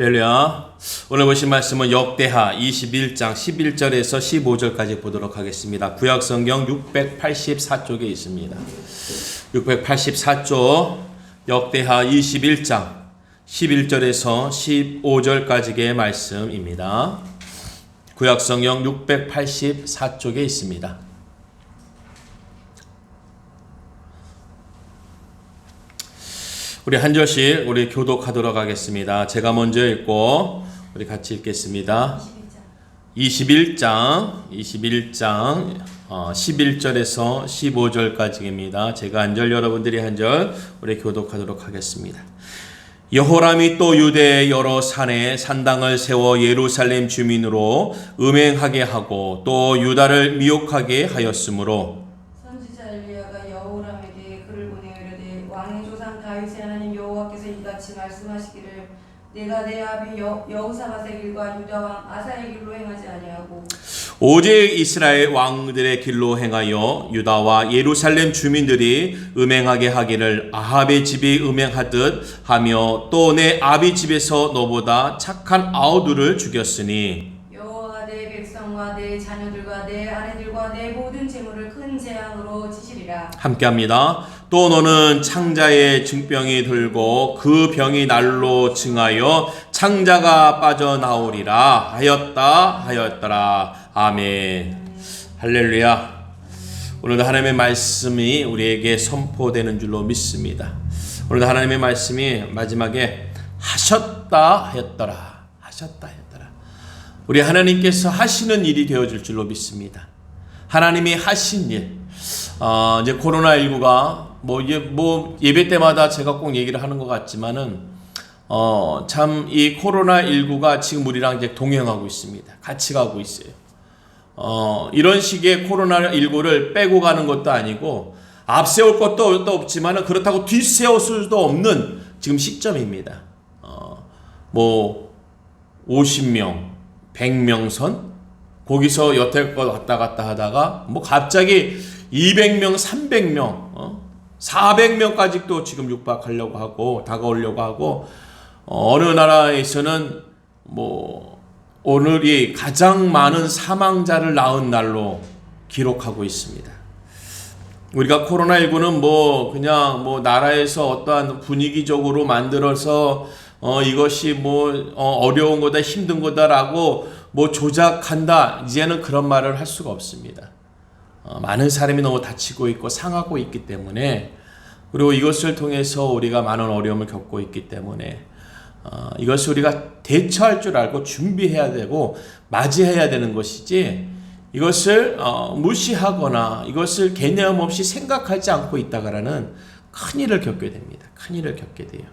할렐루야. 오늘 보신 말씀은 역대하 21장 11절에서 15절까지 보도록 하겠습니다. 구약성경 684쪽에 있습니다. 684쪽 역대하 21장 11절에서 15절까지의 말씀입니다. 구약성경 684쪽에 있습니다. 우리 한 절씩 우리 교독하도록 하겠습니다. 제가 먼저 읽고 우리 같이 읽겠습니다. 21장 11절에서 15절까지입니다. 제가 한 절, 여러분들이 한 절 우리 교독하도록 하겠습니다. 여호람이 또 유대의 여러 산에 산당을 세워 예루살렘 주민으로 음행하게 하고 또 유다를 미혹하게 하였으므로 선지자 엘리야가 여호람에게 글을 보내어 이르되 왕의 조상 다윗의 하나님 여호와께서 이같이 말씀하시기를 내가 내 아비 여호사밧의 길과 유다 왕 아사의 길로 행하지 아니하고 오직 이스라엘 왕들의 길로 행하여 유다와 예루살렘 주민들이 음행하게 하기를 아합의 집이 음행하듯 하며 또 내 아비 집에서 너보다 착한 아우들을 죽였으니 여호와가 내 백성과 내 자녀들과 내 아내들과 내 모든 재물을 큰 재앙으로 치시리라. 함께합니다. 또 너는 창자의 증병이 들고 그 병이 날로 증하여 창자가 빠져나오리라 하였더라. 아멘. 할렐루야. 오늘도 하나님의 말씀이 우리에게 선포되는 줄로 믿습니다. 오늘도 하나님의 말씀이 마지막에 하셨다 하였더라. 우리 하나님께서 하시는 일이 되어질 줄로 믿습니다. 하나님이 하신 일. 이제 코로나19가 예배 때마다 제가 꼭 얘기를 하는 것 같지만은 참 이 코로나19가 지금 우리랑 이제 동행하고 있습니다. 같이 가고 있어요. 이런 식의 코로나19를 빼고 가는 것도 아니고 앞세울 것도 없지만은 그렇다고 뒤세울 수도 없는 지금 시점입니다. 50명, 100명 선 거기서 여태껏 왔다 갔다 하다가 갑자기 200명, 300명, 400명까지 지금 육박하려고 하고 다가오려고 하고 어느 나라에서는 오늘이 가장 많은 사망자를 낳은 날로 기록하고 있습니다. 우리가 코로나19는 그냥 나라에서 어떠한 분위기적으로 만들어서 이것이 어려운 거다, 힘든 거다라고 조작한다. 이제는 그런 말을 할 수가 없습니다. 많은 사람이 너무 다치고 있고 상하고 있기 때문에, 그리고 이것을 통해서 우리가 많은 어려움을 겪고 있기 때문에 이것을 우리가 대처할 줄 알고 준비해야 되고 맞이해야 되는 것이지, 이것을 무시하거나 이것을 개념 없이 생각하지 않고 있다가는 큰일을 겪게 됩니다. 큰일을 겪게 돼요.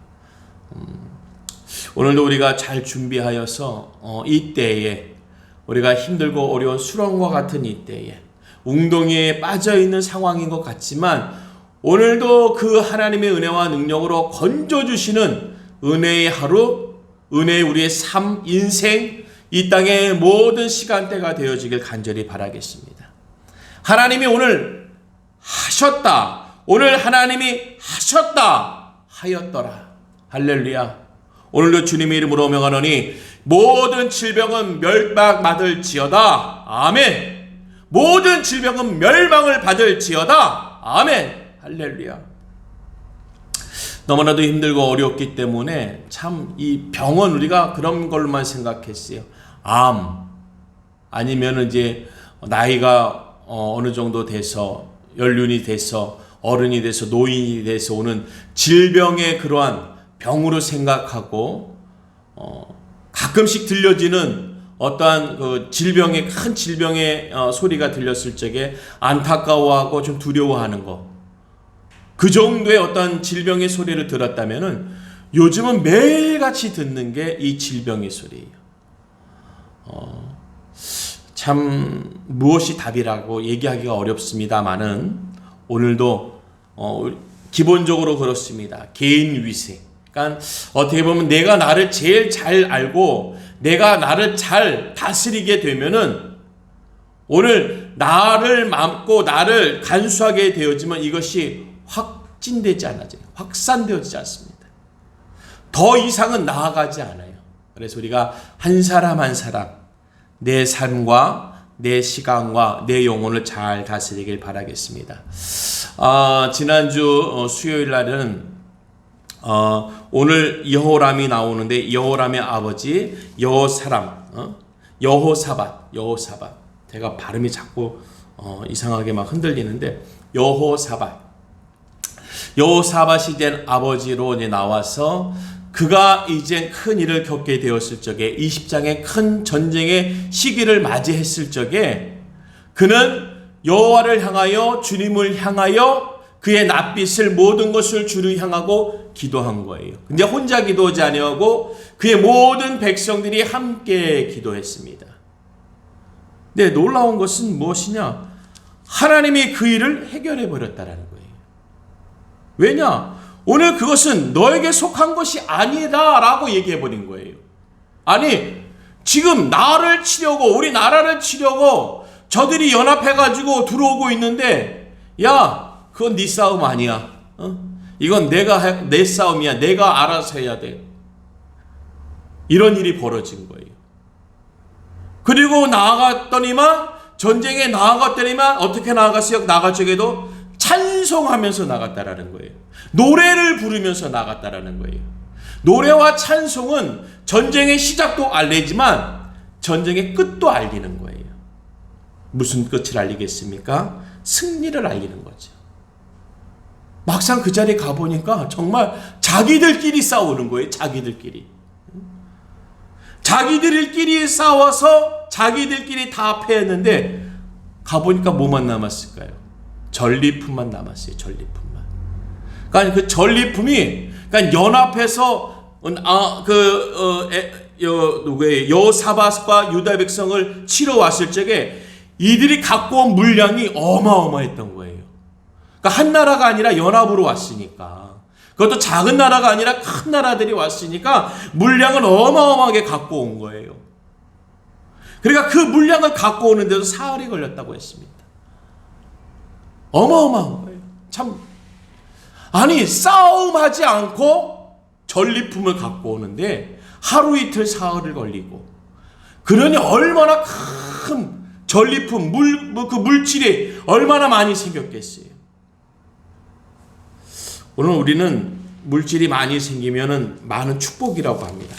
오늘도 우리가 잘 준비하여서 이때에 우리가 힘들고 어려운 수렁과 같은 이때에 웅덩이에 빠져있는 상황인 것 같지만 오늘도 그 하나님의 은혜와 능력으로 건져주시는 은혜의 하루, 은혜의 우리의 삶, 인생, 이 땅의 모든 시간대가 되어지길 간절히 바라겠습니다. 하나님이 오늘 하셨다. 오늘 하나님이 하셨다. 하였더라. 할렐루야. 오늘도 주님의 이름으로 명하노니 모든 질병은 멸망받을지어다. 아멘. 모든 질병은 멸망을 받을지어다. 아멘. 할렐루야. 너무나도 힘들고 어렵기 때문에 참 이 병은 우리가 그런 걸로만 생각했어요. 암 아니면 이제 나이가 어느 정도 돼서 연륜이 돼서 어른이 돼서 노인이 돼서 오는 질병의 그러한 병으로 생각하고 가끔씩 들려지는 어떠한 그 질병의 큰 질병의 소리가 들렸을 적에 안타까워하고 좀 두려워하는 거, 그 정도의 어떤 질병의 소리를 들었다면은 요즘은 매일같이 듣는 게 이 질병의 소리예요. 참 무엇이 답이라고 얘기하기가 어렵습니다만은 오늘도 기본적으로 그렇습니다. 개인 위생. 그러니까 어떻게 보면 내가 나를 제일 잘 알고 내가 나를 잘 다스리게 되면은 오늘 나를 맘고 나를 간수하게 되어지면 이것이 확진되지 않아요. 확산되어지지 않습니다. 더 이상은 나아가지 않아요. 그래서 우리가 한 사람 한 사람 내 삶과 내 시간과 내 영혼을 잘 다스리길 바라겠습니다. 지난주 수요일 날은 오늘 여호람이 나오는데 여호람의 아버지 여호사밧 제가 발음이 자꾸 이상하게 막 흔들리는데 여호사밧이 된 아버지로 이제 나와서 그가 이제 큰 일을 겪게 되었을 적에 20장의 큰 전쟁의 시기를 맞이했을 적에 그는 여호와를 향하여 주님을 향하여 그의 낯빛을 모든 것을 주를 향하고 기도한 거예요. 근데 혼자 기도하지 아니하고 그의 모든 백성들이 함께 기도했습니다. 근데 놀라운 것은 무엇이냐? 하나님이 그 일을 해결해 버렸다라는 거예요. 왜냐? 오늘 그것은 너에게 속한 것이 아니다라고 얘기해 버린 거예요. 아니, 지금 나를 치려고, 우리 나라를 치려고 저들이 연합해가지고 들어오고 있는데, 야, 그건 네 싸움 아니야. 이건 내 싸움이야. 내가 알아서 해야 돼. 이런 일이 벌어진 거예요. 그리고 전쟁에 나아갔더니만 어떻게 나아갔어요? 나갈 적에도 찬송하면서 나갔다라는 거예요. 노래를 부르면서 나갔다라는 거예요. 노래와 찬송은 전쟁의 시작도 알리지만 전쟁의 끝도 알리는 거예요. 무슨 끝을 알리겠습니까? 승리를 알리는 거죠. 막상 그 자리에 가보니까 정말 자기들끼리 싸우는 거예요. 자기들끼리 싸워서 자기들끼리 다 패했는데 가보니까 뭐만 남았을까요? 전리품만 남았어요. 전리품만. 그러니까 그 전리품이 그러니까 연합해서 여호사밧과 유다 백성을 치러 왔을 적에 이들이 갖고 온 물량이 어마어마했던 거예요. 그러니까 한 나라가 아니라 연합으로 왔으니까, 그것도 작은 나라가 아니라 큰 나라들이 왔으니까 물량을 어마어마하게 갖고 온 거예요. 그러니까 그 물량을 갖고 오는데도 사흘이 걸렸다고 했습니다. 어마어마한 거예요. 참, 아니 싸움하지 않고 전리품을 갖고 오는데 하루 이틀 사흘을 걸리고, 그러니 얼마나 큰 전리품, 그 물질이 얼마나 많이 생겼겠어요. 오늘 우리는 물질이 많이 생기면은 많은 축복이라고 합니다.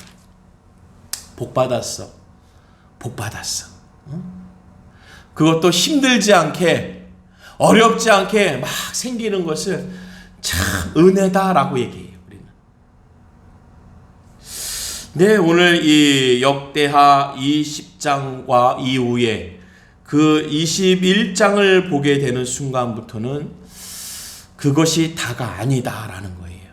복 받았어. 그것도 힘들지 않게, 어렵지 않게 막 생기는 것을 참 은혜다라고 얘기해요. 우리는. 네, 오늘 이 역대하 20장과 이후에 그 21장을 보게 되는 순간부터는 그것이 다가 아니다라는 거예요.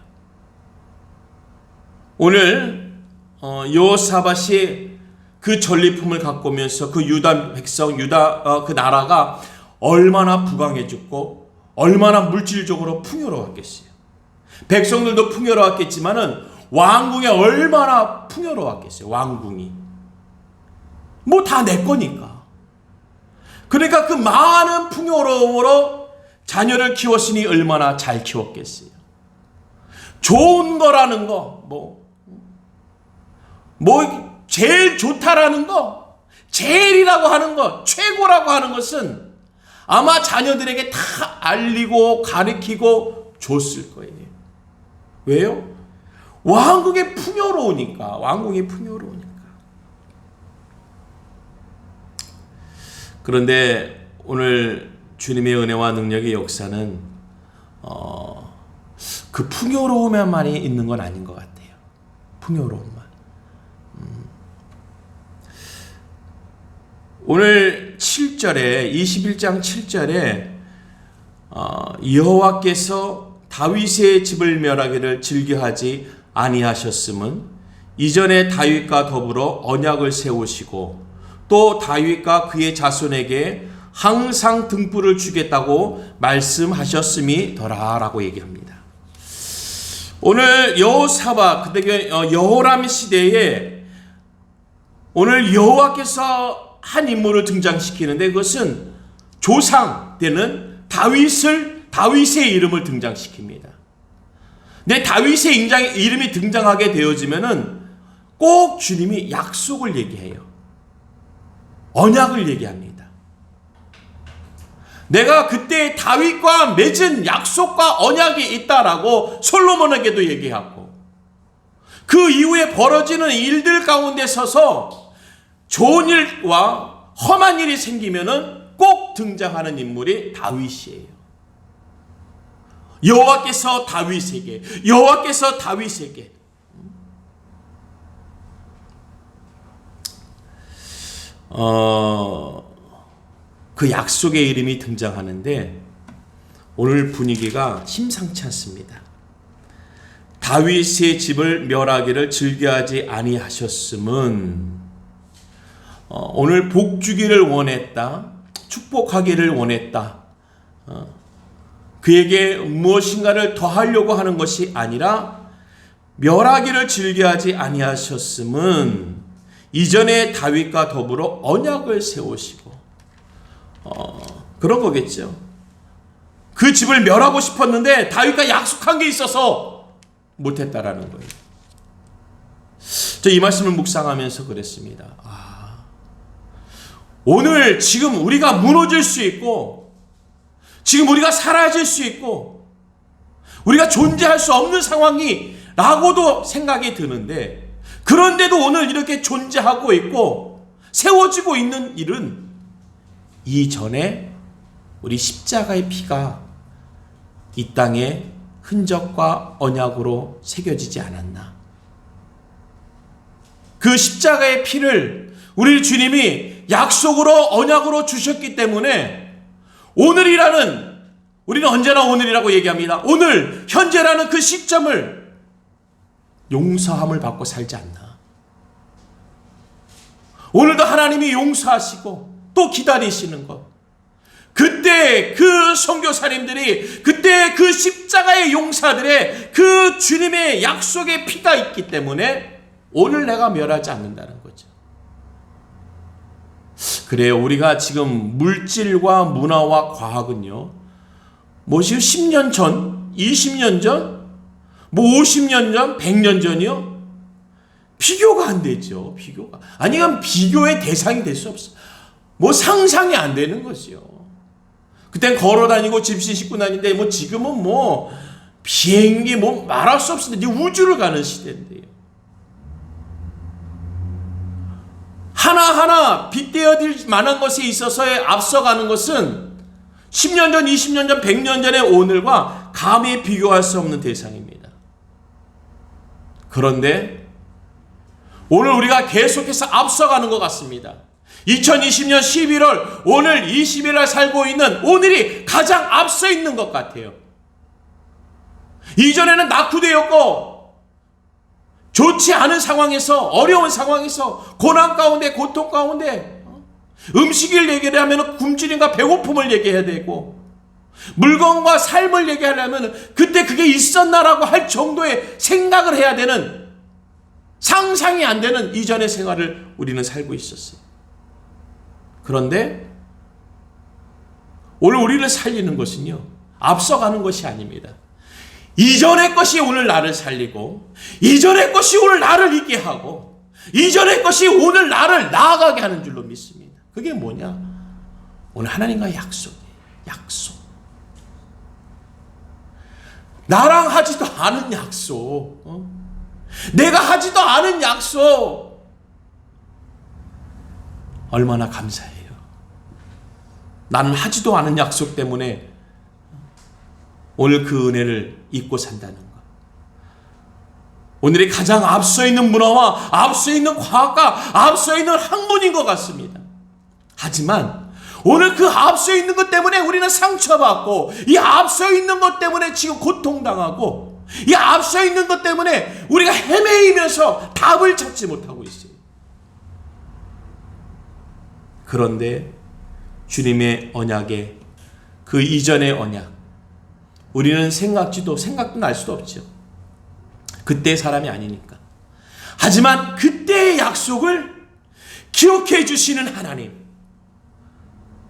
오늘 여호사밧이 그 전리품을 갖고 오면서 그 유다 백성, 그 나라가 얼마나 부강해졌고 얼마나 물질적으로 풍요로웠겠어요. 백성들도 풍요로웠겠지만은 왕궁이 얼마나 풍요로웠겠어요. 왕궁이 뭐 다 내 거니까. 그러니까 그 많은 풍요로움으로 자녀를 키웠으니 얼마나 잘 키웠겠어요. 좋은 거라는 거, 제일 좋다라는 거, 제일이라고 하는 거, 최고라고 하는 것은 아마 자녀들에게 다 알리고 가르치고 줬을 거예요. 왜요? 왕궁이 풍요로우니까. 그런데 오늘 주님의 은혜와 능력의 역사는 그 풍요로움에만이 있는 건 아닌 것 같아요. 풍요로움만. 오늘 7절에 21장 7절에 여호와께서 다윗의 집을 멸하기를 즐겨하지 아니하셨음은 이전에 다윗과 더불어 언약을 세우시고 또 다윗과 그의 자손에게 항상 등불을 주겠다고 말씀하셨음이더라라고 얘기합니다. 오늘 여호사밧, 그때 여호람 시대에 오늘 여호와께서 한 인물을 등장시키는데 그것은 조상 되는 다윗의 이름을 등장시킵니다. 근데 다윗의 이름이 등장하게 되어지면은 꼭 꼭 주님이 약속을 얘기해요. 언약을 얘기합니다. 내가 그때 다윗과 맺은 약속과 언약이 있다라고 솔로몬에게도 얘기하고, 그 이후에 벌어지는 일들 가운데 서서 좋은 일과 험한 일이 생기면은 꼭 등장하는 인물이 다윗이에요. 여호와께서 다윗에게, 여호와께서 다윗에게. 그 약속의 이름이 등장하는데 오늘 분위기가 심상치 않습니다. 다윗의 집을 멸하기를 즐겨하지 아니하셨음은 오늘 복 주기를 원했다, 축복하기를 원했다, 그에게 무엇인가를 더하려고 하는 것이 아니라 멸하기를 즐겨하지 아니하셨음은 이전에 다윗과 더불어 언약을 세우시고 그런 거겠죠. 그 집을 멸하고 싶었는데 다윗과 약속한 게 있어서 못했다라는 거예요. 저 이 말씀을 묵상하면서 그랬습니다. 오늘 지금 우리가 무너질 수 있고, 지금 우리가 사라질 수 있고, 우리가 존재할 수 없는 상황이라고도 생각이 드는데, 그런데도 오늘 이렇게 존재하고 있고 세워지고 있는 일은 이전에 우리 십자가의 피가 이 땅에 흔적과 언약으로 새겨지지 않았나. 그 십자가의 피를 우리 주님이 약속으로 언약으로 주셨기 때문에 오늘이라는, 우리는 언제나 오늘이라고 얘기합니다. 오늘 현재라는 그 시점을 용서함을 받고 살지 않나. 오늘도 하나님이 용서하시고 또 기다리시는 것, 그때 그 선교사님들이, 그때 그 십자가의 용사들의 그 주님의 약속의 피가 있기 때문에 오늘 내가 멸하지 않는다는 거죠. 그래요. 우리가 지금 물질과 문화와 과학은요, 뭐 지금 10년 전, 20년 전, 뭐 50년 전, 100년 전이요? 비교가 안 되죠. 비교가. 아니, 그럼 비교의 대상이 될 수 없어. 뭐 상상이 안 되는 거죠. 그땐 걸어 다니고 집신 싣고 다니는데, 뭐 지금은 뭐 비행기 뭐 말할 수 없는데 우주를 가는 시대인데요. 하나하나 빗대어질 만한 것에 있어서의 앞서가는 것은 10년 전, 20년 전, 100년 전의 오늘과 감히 비교할 수 없는 대상입니다. 그런데 오늘 우리가 계속해서 앞서가는 것 같습니다. 2020년 11월, 오늘 20일날 살고 있는 오늘이 가장 앞서 있는 것 같아요. 이전에는 낙후되었고 좋지 않은 상황에서, 어려운 상황에서, 고난 가운데, 고통 가운데 음식을 얘기를 하면 굶주림과 배고픔을 얘기해야 되고, 물건과 삶을 얘기하려면 그때 그게 있었나라고 할 정도의 생각을 해야 되는, 상상이 안 되는 이전의 생활을 우리는 살고 있었어요. 그런데 오늘 우리를 살리는 것은요, 앞서가는 것이 아닙니다. 이전의 것이 오늘 나를 살리고, 이전의 것이 오늘 나를 있게 하고, 이전의 것이 오늘 나를 나아가게 하는 줄로 믿습니다. 그게 뭐냐? 오늘 하나님과의 약속이에요. 약속. 나랑 하지도 않은 약속, 내가 하지도 않은 약속, 얼마나 감사해요. 나는 하지도 않은 약속 때문에 오늘 그 은혜를 잊고 산다는 것. 오늘이 가장 앞서 있는 문화와 앞서 있는 과학과 앞서 있는 학문인 것 같습니다. 하지만 오늘 그 앞서 있는 것 때문에 우리는 상처받고, 이 앞서 있는 것 때문에 지금 고통당하고, 이 앞서 있는 것 때문에 우리가 헤매이면서 답을 찾지 못하고 있어요. 그런데 주님의 언약에, 그 이전의 언약, 우리는 생각도 날 수도 없죠. 그때의 사람이 아니니까. 하지만 그때의 약속을 기억해 주시는 하나님,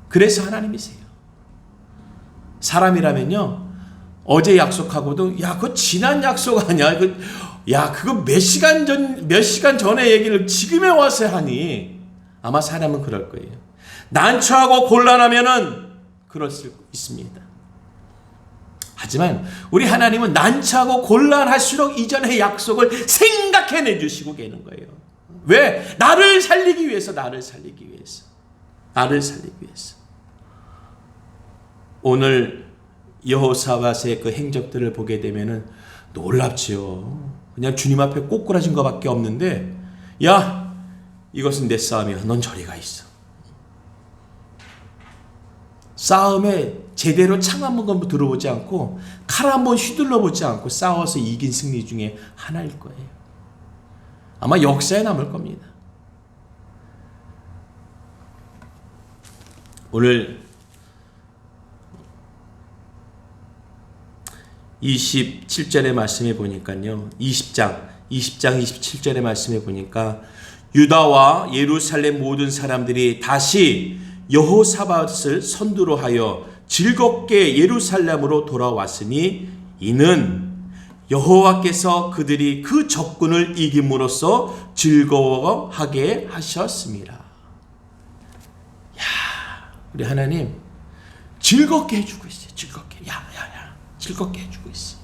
그래서 하나님이세요. 사람이라면요, 어제 약속하고도 야, 그거 지난 약속 아니야? 야, 그거 몇 시간 전에 얘기를 지금에 와서 하니? 아마 사람은 그럴 거예요. 난처하고 곤란하면은 그럴 수 있습니다. 하지만 우리 하나님은 난처하고 곤란할수록 이전의 약속을 생각해내 주시고 계는 거예요. 왜? 나를 살리기 위해서. 오늘 여호사밧의 그 행적들을 보게 되면은 놀랍지요. 그냥 주님 앞에 꼬꾸라진 것밖에 없는데, 야, 이것은 내 싸움이야. 넌 저리 가 있어. 싸움에 제대로 창 한 번 들어보지 않고 칼 한 번 휘둘러 보지 않고 싸워서 이긴 승리 중에 하나일 거예요. 아마 역사에 남을 겁니다. 오늘 27절의 말씀에 보니까요. 20장 27절의 말씀에 보니까 유다와 예루살렘 모든 사람들이 다시 여호사밧을 선두로 하여 즐겁게 예루살렘으로 돌아왔으니 이는 여호와께서 그들이 그 적군을 이김으로써 즐거워하게 하셨습니다. 야, 우리 하나님 즐겁게 해주고 있어요. 즐겁게. 즐겁게 해주고 있어.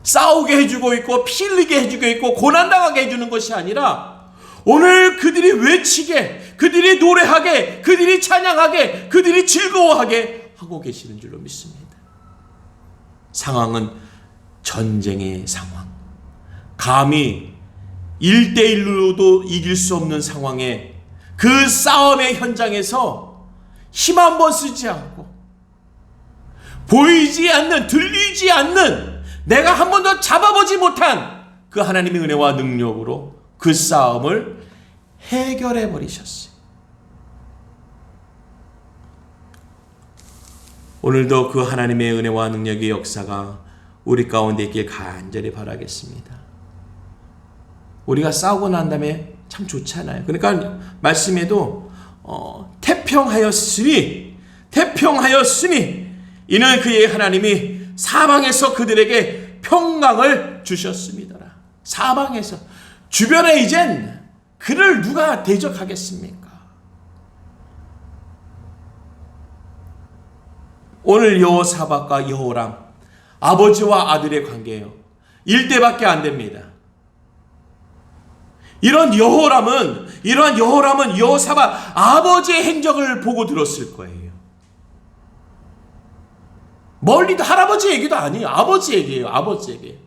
싸우게 해주고 있고 피 흘리게 해주고 있고 고난당하게 해주는 것이 아니라 오늘 그들이 외치게, 그들이 노래하게, 그들이 찬양하게, 그들이 즐거워하게 하고 계시는 줄로 믿습니다. 상황은 전쟁의 상황. 감히 1대1로도 이길 수 없는 상황에 그 싸움의 현장에서 힘 한 번 쓰지 않고 보이지 않는, 들리지 않는, 내가 한 번도 잡아보지 못한 그 하나님의 은혜와 능력으로 그 싸움을 해결해 버리셨어요. 오늘도 그 하나님의 은혜와 능력의 역사가 우리 가운데 있길 간절히 바라겠습니다. 우리가 싸우고 난 다음에 참 좋잖아요. 그러니까 말씀에도 태평하였으니 이는 그의 하나님이 사방에서 그들에게 평강을 주셨습니다. 사방에서. 주변에 이젠 그를 누가 대적하겠습니까? 오늘 여호사밧과 여호람, 아버지와 아들의 관계예요. 1대밖에 안 됩니다. 이러한 여호람은 여호사밧 아버지의 행적을 보고 들었을 거예요. 멀리도 할아버지 얘기도 아니에요. 아버지 얘기예요. 아버지 얘기.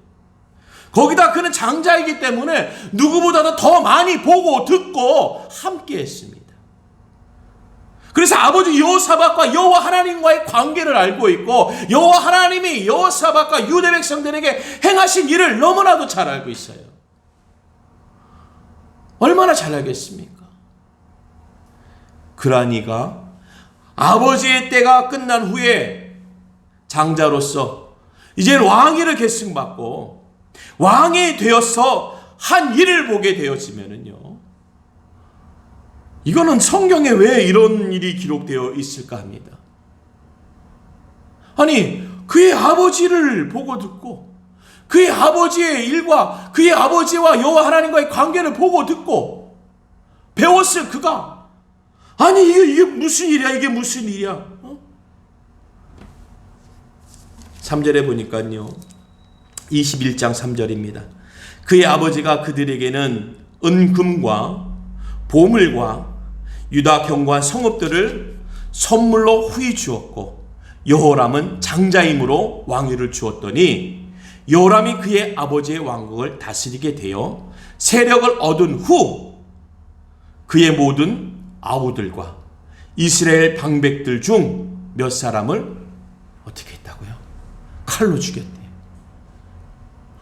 거기다 그는 장자이기 때문에 누구보다도 더 많이 보고 듣고 함께 했습니다. 그래서 아버지 여호사밧과 여호와 하나님과의 관계를 알고 있고 여호와 하나님이 여호사밧과 유대 백성들에게 행하신 일을 너무나도 잘 알고 있어요. 얼마나 잘 알겠습니까? 그러한 이가 아버지의 때가 끝난 후에 장자로서 이제 왕위를 계승받고 왕이 되어서 한 일을 보게 되어지면은요, 이거는 성경에 왜 이런 일이 기록되어 있을까 합니다. 아니, 그의 아버지를 보고 듣고 그의 아버지의 일과 그의 아버지와 여호와 하나님과의 관계를 보고 듣고 배웠을 그가, 아니 이게 무슨 일이야? 이게 무슨 일이야? 3절에 보니까요, 21장 3절입니다. 그의 아버지가 그들에게는 은금과 보물과 유다 견고한 성읍들을 선물로 후히 주었고 여호람은 장자임으로 왕위를 주었더니 여호람이 그의 아버지의 왕국을 다스리게 되어 세력을 얻은 후 그의 모든 아우들과 이스라엘 방백들 중 몇 사람을 어떻게 했다고요? 칼로 죽였대요.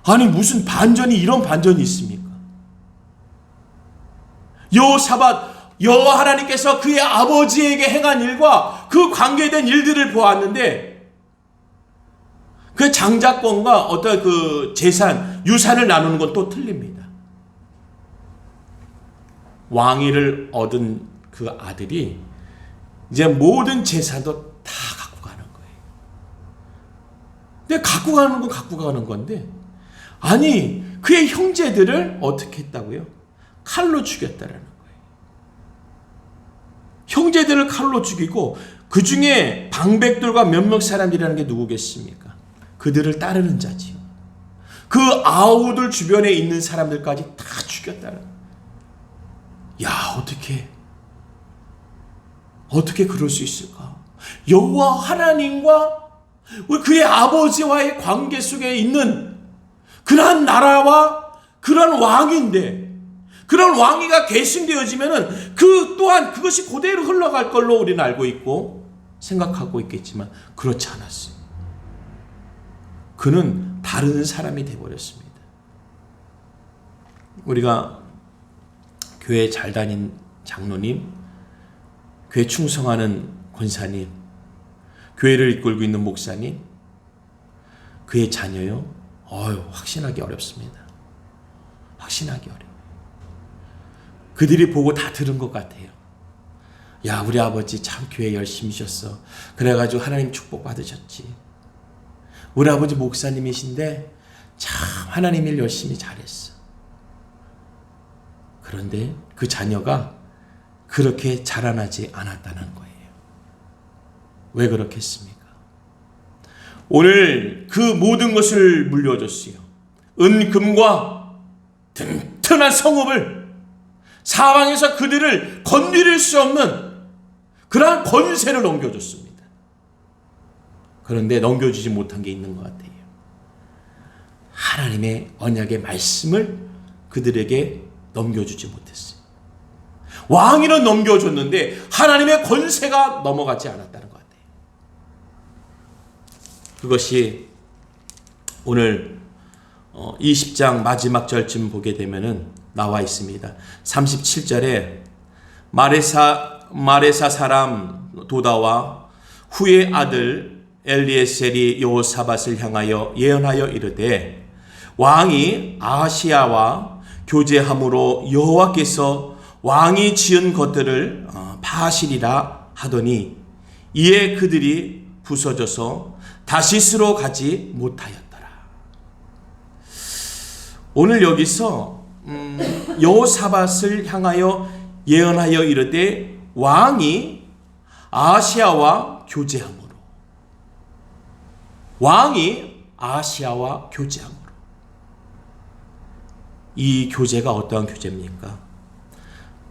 아니 무슨 반전이, 이런 반전이 있습니까? 여호사밧, 여호와 하나님께서 그의 아버지에게 행한 일과 그 관계된 일들을 보았는데 그 장자권과 어떤 그 재산, 유산을 나누는 건 또 틀립니다. 왕위를 얻은 그 아들이 이제 모든 재산도 다 갖고 가는 거예요. 근데 갖고 가는 건 갖고 가는 건데, 아니 그의 형제들을 어떻게 했다고요? 칼로 죽였다라는 거예요. 형제들을 칼로 죽이고 그 중에 방백들과 몇몇 사람들이라는 게 누구겠습니까? 그들을 따르는 자지요. 그 아우들 주변에 있는 사람들까지 다 죽였다는 거예요. 야, 어떻게 그럴 수 있을까? 여호와 하나님과 그의 아버지와의 관계 속에 있는 그러한 나라와 그러한 왕인데, 그런 왕위가 계승되어지면은 그 또한 그것이 그대로 흘러갈 걸로 우리는 알고 있고 생각하고 있겠지만 그렇지 않았어요. 그는 다른 사람이 되어버렸습니다. 우리가 교회 잘 다닌 장로님, 교회 충성하는 권사님, 교회를 이끌고 있는 목사님, 그의 자녀요, 확신하기 어렵습니다. 확신하기 어려워요. 그들이 보고 다 들은 것 같아요. 야, 우리 아버지 참 교회 열심히 셨어. 그래가지고 하나님 축복 받으셨지. 우리 아버지 목사님이신데 참 하나님 일 열심히 잘했어. 그런데 그 자녀가 그렇게 자라나지 않았다는 거예요. 왜 그렇겠습니까? 오늘 그 모든 것을 물려줬어요. 은금과 튼튼한 성읍을, 사방에서 그들을 건드릴 수 없는 그러한 권세를 넘겨줬습니다. 그런데 넘겨주지 못한 게 있는 것 같아요. 하나님의 언약의 말씀을 그들에게 넘겨주지 못했어요. 왕위는 넘겨줬는데 하나님의 권세가 넘어가지 않았다는 것 같아요. 그것이 오늘 20장 마지막 절쯤 보게 되면은 나와 있습니다. 37절에 마레사 사람 도다와 후의 아들 엘리에셀이 여호사밧을 향하여 예언하여 이르되, 왕이 아하시야와 교제함으로 여호와께서 왕이 지은 것들을 파하시리라 하더니, 이에 그들이 부서져서 다시스로 가지 못하였더라. 오늘 여기서 여호사밧을 향하여 예언하여 이르되, 왕이 아하시야와 교제함으로, 왕이 아하시야와 교제함으로. 이 교제가 어떠한 교제입니까?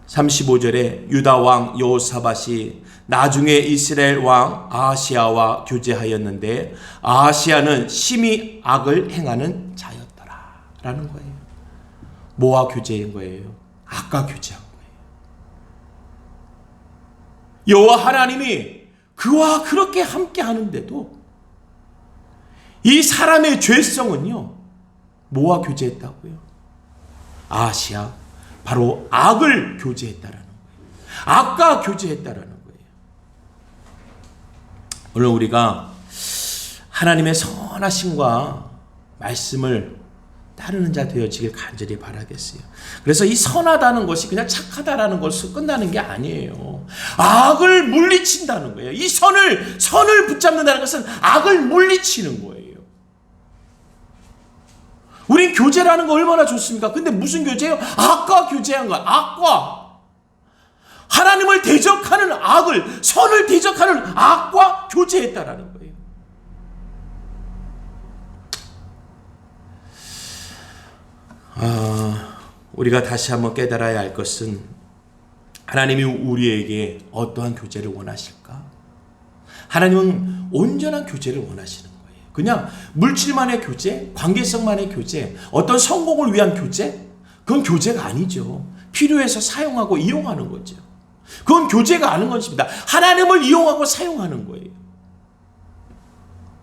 35절에 유다 왕 여호사밧이 나중에 이스라엘 왕 아하시야와 교제하였는데 아하시야는 심히 악을 행하는 자였더라 라는 거예요. 뭐와 교제인 거예요? 악과 교제한 거예요. 여호와 하나님이 그와 그렇게 함께 하는데도 이 사람의 죄성은요, 뭐와 교제했다고요? 아하시야, 바로 악을 교제했다라는 거예요. 악과 교제했다라는 거예요. 오늘 우리가 하나님의 선하심과 말씀을 따르는 자 되어지길 간절히 바라겠어요. 그래서 이 선하다는 것이 그냥 착하다라는 것으로 끝나는 게 아니에요. 악을 물리친다는 거예요. 이 선을 붙잡는다는 것은 악을 물리치는 거예요. 우린 교제라는 거 얼마나 좋습니까? 근데 무슨 교제예요? 악과 교제한 거야. 악과. 하나님을 대적하는 악을, 선을 대적하는 악과 교제했다라는 거예요. 우리가 다시 한번 깨달아야 할 것은, 하나님이 우리에게 어떠한 교제를 원하실까? 하나님은 온전한 교제를 원하시는 거예요. 그냥 물질만의 교제, 관계성만의 교제, 어떤 성공을 위한 교제, 그건 교제가 아니죠. 필요해서 사용하고 이용하는 거죠. 그건 교제가 아닌 것입니다. 하나님을 이용하고 사용하는 거예요.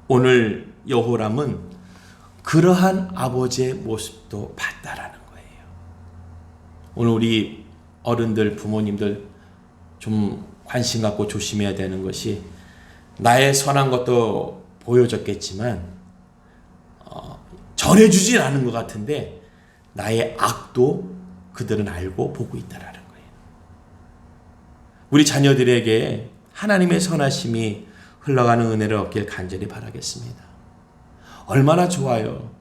오늘 여호람은 그러한 아버지의 모습도 봤다라는 거예요. 오늘 우리 어른들, 부모님들 좀 관심 갖고 조심해야 되는 것이, 나의 선한 것도 보여줬겠지만 전해주진 않은 것 같은데 나의 악도 그들은 알고 보고 있다라는 거예요. 우리 자녀들에게 하나님의 선하심이 흘러가는 은혜를 얻길 간절히 바라겠습니다. 얼마나 좋아요.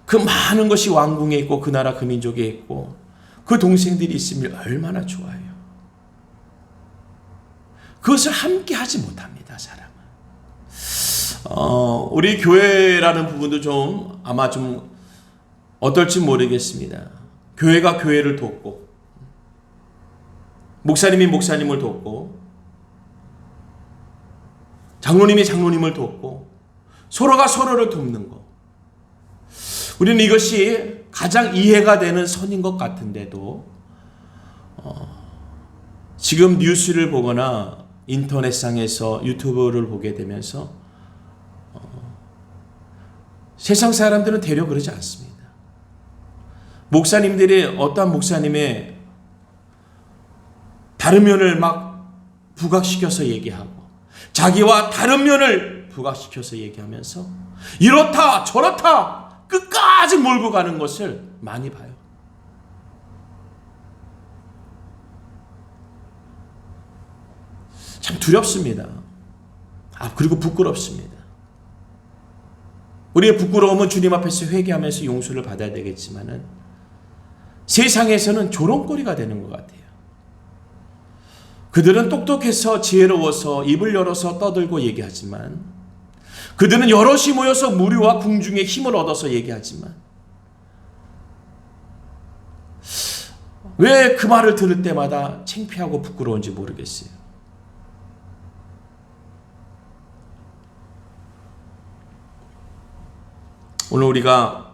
그 많은 것이 왕궁에 있고 그 나라 그 민족에 있고 그 동생들이 있으면 얼마나 좋아요. 그것을 함께 하지 못합니다, 사람은. 우리 교회라는 부분도 좀 아마 좀 어떨지 모르겠습니다. 교회가 교회를 돕고 목사님이 목사님을 돕고 장로님이 장로님을 돕고 서로가 서로를 돕는 것. 우리는 이것이 가장 이해가 되는 선인 것 같은데도 지금 뉴스를 보거나 인터넷상에서 유튜브를 보게 되면서 세상 사람들은 되려 그러지 않습니다. 목사님들이 어떠한 목사님의 다른 면을 막 부각시켜서 얘기하고 자기와 다른 면을 부각시켜서 얘기하면서 이렇다 저렇다 끝까지 몰고 가는 것을 많이 봐요. 참 두렵습니다. 그리고 부끄럽습니다. 우리의 부끄러움은 주님 앞에서 회개하면서 용서를 받아야 되겠지만은 세상에서는 조롱거리가 되는 것 같아요. 그들은 똑똑해서 지혜로워서 입을 열어서 떠들고 얘기하지만 그들은 여럿이 모여서 무리와 궁중의 힘을 얻어서 얘기하지만 왜 그 말을 들을 때마다 창피하고 부끄러운지 모르겠어요. 오늘 우리가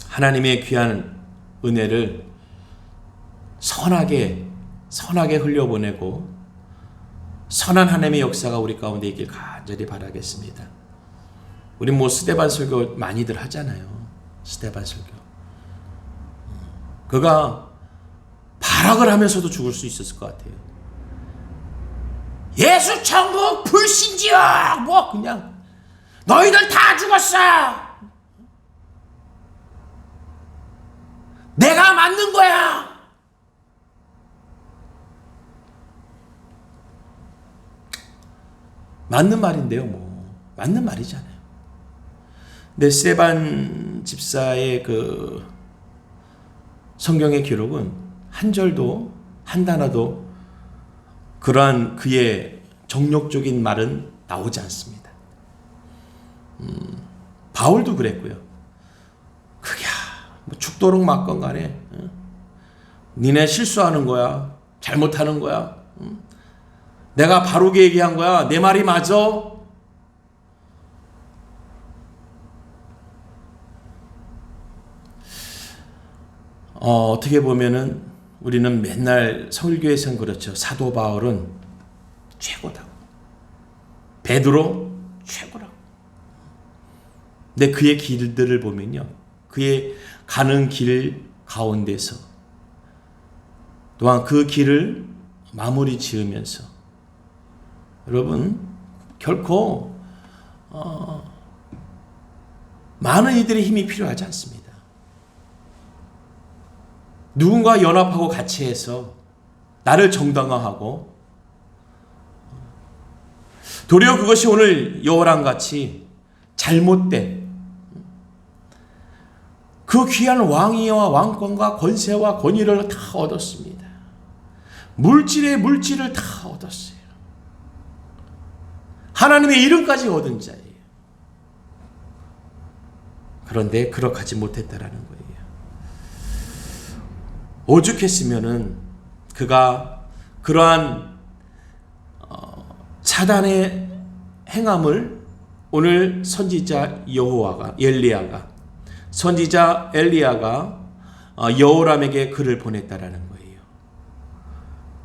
하나님의 귀한 은혜를 선하게 흘려보내고 선한 하나님의 역사가 우리 가운데 있길 간절히 바라겠습니다. 우리 스데반 설교 많이들 하잖아요. 스데반 설교. 그가 발악을 하면서도 죽을 수 있었을 것 같아요. 예수 천국 불신지역 그냥 너희들 다 죽었어. 내가 맞는 거야. 맞는 말인데요, 맞는 말이잖아요. 근데 스데반 집사의 그 성경의 기록은 한 절도 한 단어도 그러한 그의 정욕적인 말은 나오지 않습니다. 바울도 그랬고요. 그게 죽도록 맞건 간에 니네 실수하는 거야. 잘못하는 거야. 내가 바르게 얘기한 거야. 내 말이 맞아. 어떻게 보면은 우리는 맨날 설교에선 그렇죠. 사도 바울은 최고다. 베드로 최고라고. 근데 그의 길들을 보면요. 그의 가는 길 가운데서 또한 그 길을 마무리 지으면서 여러분 결코 많은 이들의 힘이 필요하지 않습니다. 누군가 연합하고 같이 해서 나를 정당화하고 도리어 그것이 오늘 여호람 같이 잘못된 그 귀한 왕위와 왕권과 권세와 권위를 다 얻었습니다. 물질의 물질을 다 얻었어요. 하나님의 이름까지 얻은 자예요. 그런데 그렇게 하지 못했다라는 거예요. 오죽했으면은 그가 그러한 사단의 행함을 오늘 선지자 선지자 엘리야가 여호람에게 글을 보냈다라는 거예요.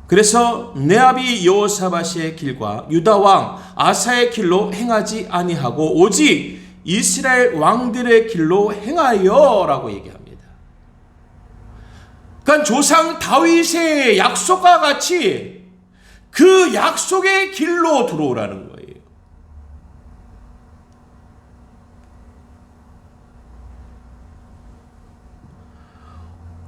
그래서 내 아비 여호사밧의 길과 유다 왕 아사의 길로 행하지 아니하고 오직 이스라엘 왕들의 길로 행하여라고 얘기합니다. 그러니까 조상 다윗의 약속과 같이 그 약속의 길로 들어오라는 거예요.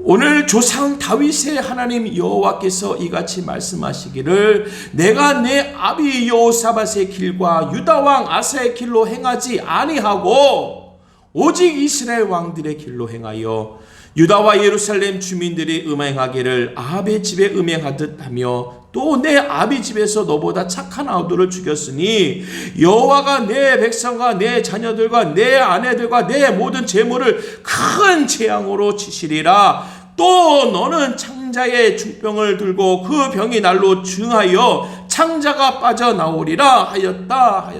오늘 조상 다윗의 하나님 여호와께서 이같이 말씀하시기를 내가 내 아비 여호사밧의 길과 유다 왕 아사의 길로 행하지 아니하고 오직 이스라엘 왕들의 길로 행하여 유다와 예루살렘 주민들이 음행하기를 아합의 집에 음행하듯 하며 또 내 아비 집에서 너보다 착한 아우들을 죽였으니 여호와가 내 백성과 내 자녀들과 내 아내들과 내 모든 재물을 큰 재앙으로 치시리라. 또 너는 창자의 중병을 들고 그 병이 날로 증하여 창자가 빠져나오리라 하였더라.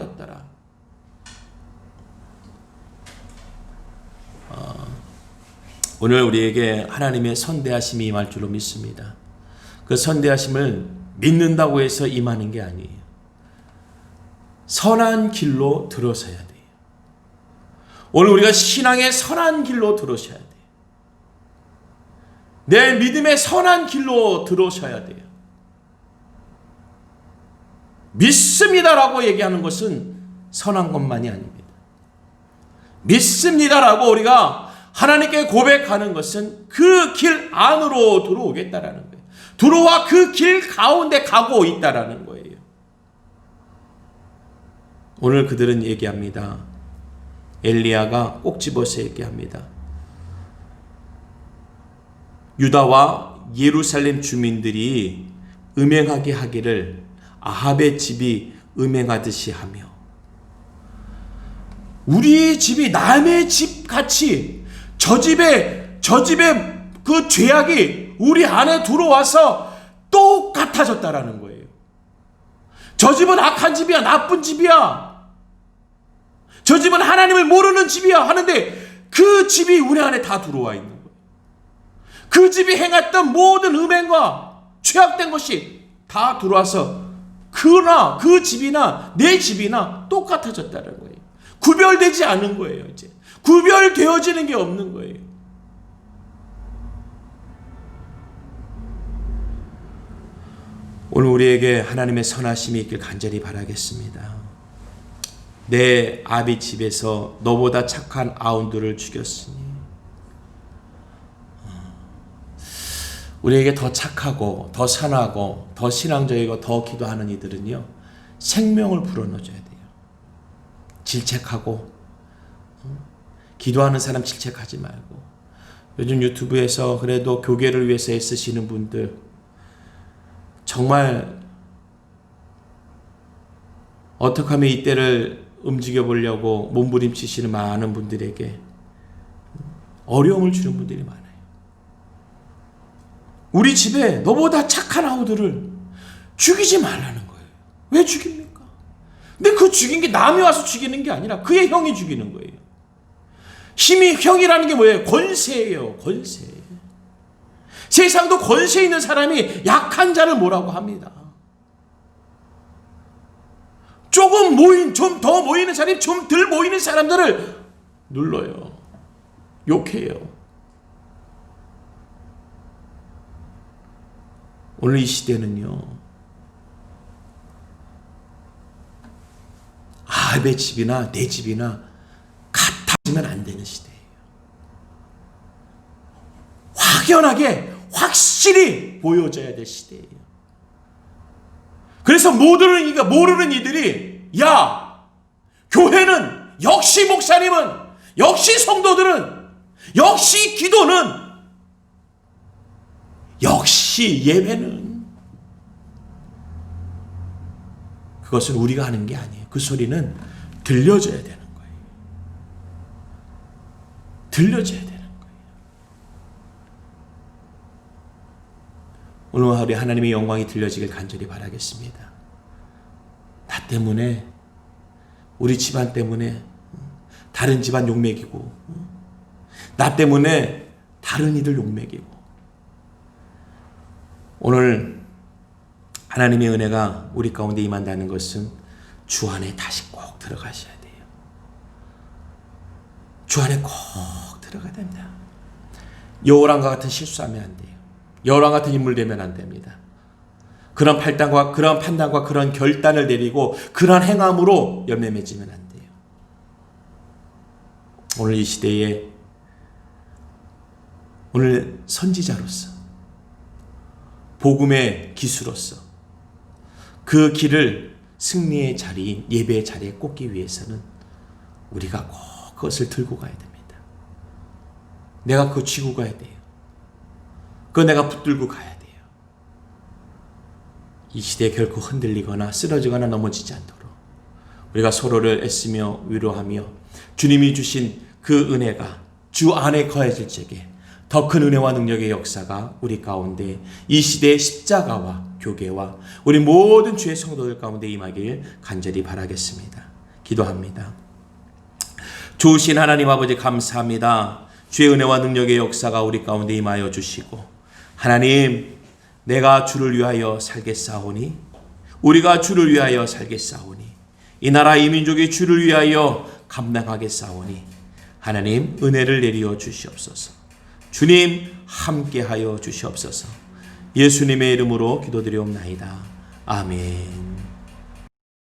오늘 우리에게 하나님의 선대하심이 임할 줄로 믿습니다. 그 선대하심을 믿는다고 해서 임하는 게 아니에요. 선한 길로 들어서야 돼요. 오늘 우리가 신앙의 선한 길로 들어서야 돼요. 내 믿음의 선한 길로 들어서야 돼요. 믿습니다라고 얘기하는 것은 선한 것만이 아닙니다. 믿습니다라고 우리가 하나님께 고백하는 것은 그 길 안으로 들어오겠다라는 거예요. 들어와 그 길 가운데 가고 있다라는 거예요. 오늘 그들은 얘기합니다. 엘리야가 꼭 집어서 얘기합니다. 유다와 예루살렘 주민들이 음행하게 하기를 아합의 집이 음행하듯이 하며 우리 집이 남의 집 같이 저 집에 그 죄악이 우리 안에 들어와서 똑같아졌다라는 거예요. 저 집은 악한 집이야, 나쁜 집이야. 저 집은 하나님을 모르는 집이야 하는데 그 집이 우리 안에 다 들어와 있는 거예요. 그 집이 행했던 모든 음행과 죄악된 것이 다 들어와서 그 집이나 내 집이나 똑같아졌다는 거예요. 구별되지 않은 거예요. 이제 구별되어지는 게 없는 거예요. 오늘 우리에게 하나님의 선하심이 있길 간절히 바라겠습니다. 내 아비 집에서 너보다 착한 아우들을 죽였으니 우리에게 더 착하고 더 선하고 더 신앙적이고 더 기도하는 이들은요 생명을 불어넣어줘야 돼요. 질책하고 기도하는 사람 질책하지 말고 요즘 유튜브에서 그래도 교계를 위해서 애쓰시는 분들 정말 어떻게 하면 이때를 움직여 보려고 몸부림치시는 많은 분들에게 어려움을 주는 분들이 많아요. 우리 집에 너보다 착한 아우들을 죽이지 말라는 거예요. 왜 죽입니까? 근데 그 죽인 게 남이 와서 죽이는 게 아니라 그의 형이 죽이는 거예요. 형이라는 게 뭐예요? 권세예요. 권세. 세상도 권세 있는 사람이 약한 자를 뭐라고 합니다. 좀 더 모이는 사람이 좀 덜 모이는 사람들을 눌러요. 욕해요. 오늘 이 시대는요, 아합의 집이나 내 집이나 같아지면 안 되는 시대예요. 확연하게, 확실히 보여져야 될 시대예요. 그래서 모르는 이들이, 야, 교회는, 역시 목사님은, 역시 성도들은, 역시 기도는, 역시 예배는, 그것은 우리가 하는 게 아니에요. 그 소리는 들려줘야 되는 거예요. 들려줘야 되는 거예요. 오늘 하루에 하나님의 영광이 들려지길 간절히 바라겠습니다. 나 때문에, 우리 집안 때문에 다른 집안 욕먹이고, 나 때문에 다른 이들 욕먹이고, 오늘 하나님의 은혜가 우리 가운데 임한다는 것은 주 안에 다시 꼭 들어가셔야 돼요. 주 안에 꼭 들어가야 됩니다. 여호람과 같은 실수하면 안 돼요. 여호람 같은 인물 되면 안 됩니다. 그런 판단과 그런 결단을 내리고 그런 행함으로 열매 맺으면 안 돼요. 오늘 이 시대에 오늘 선지자로서 복음의 기수로서 그 길을 승리의 자리인 예배의 자리에 꽂기 위해서는 우리가 꼭 그것을 들고 가야 됩니다. 내가 그거 쥐고 가야 돼요. 그거 내가 붙들고 가야 돼요. 이 시대에 결코 흔들리거나 쓰러지거나 넘어지지 않도록 우리가 서로를 애쓰며 위로하며 주님이 주신 그 은혜가 주 안에 거해질 적에 더 큰 은혜와 능력의 역사가 우리 가운데 이 시대의 십자가와 교계와 우리 모든 주의 성도들 가운데 임하길 간절히 바라겠습니다. 기도합니다. 좋으신 하나님 아버지 감사합니다. 주의 은혜와 능력의 역사가 우리 가운데 임하여 주시고 하나님 내가 주를 위하여 살겠사오니 우리가 주를 위하여 살겠사오니 이 나라 이 민족이 주를 위하여 감당하겠사오니 하나님 은혜를 내리어 주시옵소서. 주님 함께하여 주시옵소서. 예수님의 이름으로 기도드리옵나이다. 아멘.